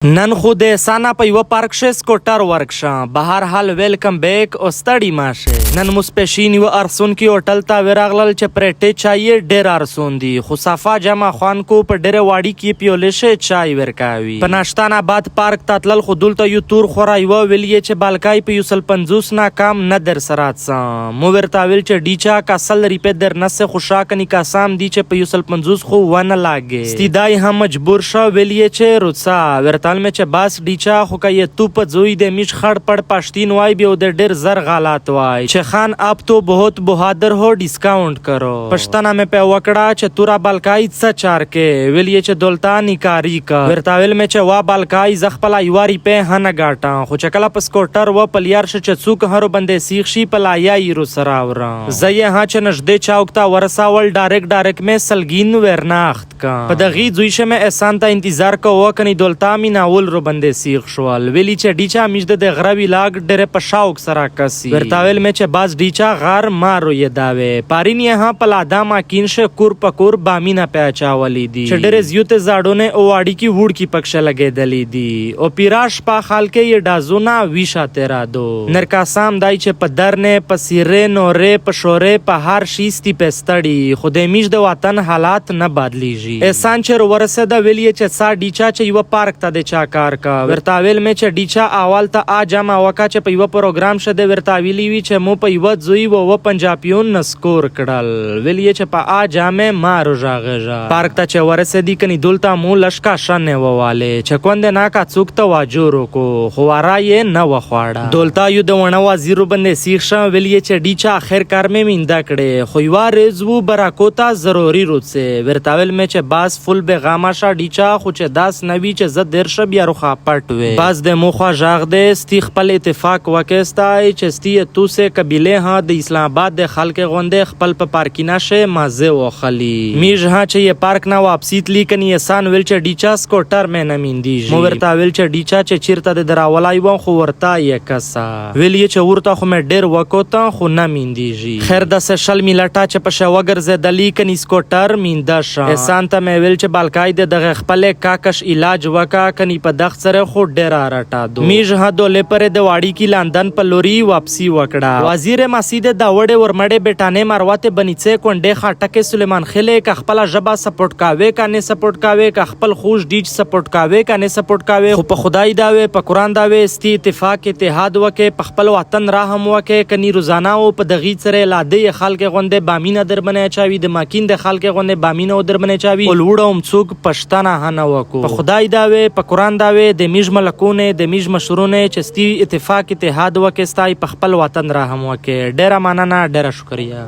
نن خو د سانا په یو پارک شه سکوټر ورکشه. بهر حال ویلکم بیک او ستړي ماشه. نن مسپشین یو ارسون کی هوټل ته ورغلل چې پرټه چای ډیر ارسون دي. خو صفا جمع خوان کو په ډیر واړی کې پیولشه چای ورکاوي. په ناشتانه بعد پارک تاتلل خو دلته یو تور خورای و ویلې چې بالکای په 150 نا کام نه در سرات سم. مو ورته ویل چې ډیچا کاسل ریپه در نسه خوشاکنی کاسام دی چې په 150 خو ونه لاګي. ستیدای هم مجبور شو ویلې چې روڅا ورته में चे बास डीचा खो का ये तू पजोई दे मिश खड़ पड़ पाश्तीन वाई भी उधर डेर जर गालात वाई चे खान आप तो बहुत बहादुर हो डिस्काउंट करो पश्तना में पे वकड़ा चे तुरा बालकाई सा चार के वेलिए चे दोलतानी कारी का वेरतावेल में चे वा बालकाई जखपला युवारी पे हन गाटा खो चकला पस्कोटर व पलियार चे चूक हरो बंदे सीखशी पलाया इरो सरावरा जये हाँ चे नजदे चाउकता वरसावल डायरेक्ट में सलगीन वेरनाख्त का पदगी जुइशे में एहसान ता इंतजार का वकनी दोलतामी नावल रो बंदे सीख शवाल वेली चे डीचा मिजद दे घरावी लाग डेरे पशाउक सरा कसी वेरतावेल में चे बाज डीचा गार मारो ये दावे पारिन यहाँ पलादा माकिन शे कुर पकुर बामीना पैचा वाली दी चे डेरे ज्यूते जाडो ने ओवाड़ी की वुड की पक्ष लगे दली दी ओ पिराश पा खाल के ये डाजोना विशा तेरा दो नरका साम दाई चे पदर ने पसीरे नोरे पशोरे पहार शीस्ती पेस्तड़ी खुदे मिज दे वातन हालात न बदली जी एहसान चे रोवरसे दा वेली चे सा डीचा चे युवा पार्क ता दे चाकार का वेरतावेल में चे डीचा आवाल ता आ जामा वका चे पैवा प्रोग्राम शदे वेरताविली वी चे मो पैवा जुई वो पंजाबियोन नस्कोर कडल वेलिए चे पा आ जामे मारो जागेजा पार्क ता चे वरसे दी कनी दुलता मु लशका शने वो वाले चे कोंदे ना का चुकता वाजूरो को हुवारा ये न वखवाड़ा दुलता यु दवना वाजीरो बंदे सीखशा वेलिए चे डीचा आखिर कार में मिंदा कड़े खुयवा रेजवू बराकोता जरूरी रुत से वेरतावेल में चे बास फुल बेगामाशा डीचा खुचे दास नवी चे जद درشه بیا روخه پټوي باز د موخه ژغ د ستی خپل اتفاق وکستای چې ستی تو سه قبیله ها د اسلام آباد د خلک غونډه خپل په پارکینه شه مازه وخلی میج ها چې یې پارک نه واپسی تلی کني احسان ویل چې ډیچا سکوټر مې نه میندیږي مو ورته ویل چې ډیچا چې چیرته د دراولای و خو ورته یې کسا ویل چې ورته خو مې ډیر وکوتا خو نه میندیږي خیر د سشل میلټا چې په شوګر زدلی کني سکوټر میندا شه احسان ته مې ویل چې بالکای د خپل کاکش علاج وکا کنی په دغ سره خو ډیر راټا دو میج ها دولې پر د واړی کی لندن په لوري واپسی وکړه وزیر مسجد دا وړې ورمړې بیٹانه مارواته بنیڅه کونډه خاټکه سلیمان خله ک خپل جبا سپورټ کاوه کنه سپورټ کاوه ک خپل خوش ډیج سپورټ کاوه کنه سپورټ کاوه خو په خدای داوي په قران داوي استی اتفاق اتحاد وکه په خپل وطن راهم وکه کني روزانه او په دغی سره لاده خلک غونډه بامینه در بنه چاوي د ماکین د خلک غونډه بامینه در بنه چاوي ولوړم څوک پښتانه هنه وکو په خدای داوي په قرآن داوي د میج ملکونه د میج مشرونه چستی اتفاق اتحاد وکستای په خپل وطن را هم وکي ډیره مننه ډیره شکریا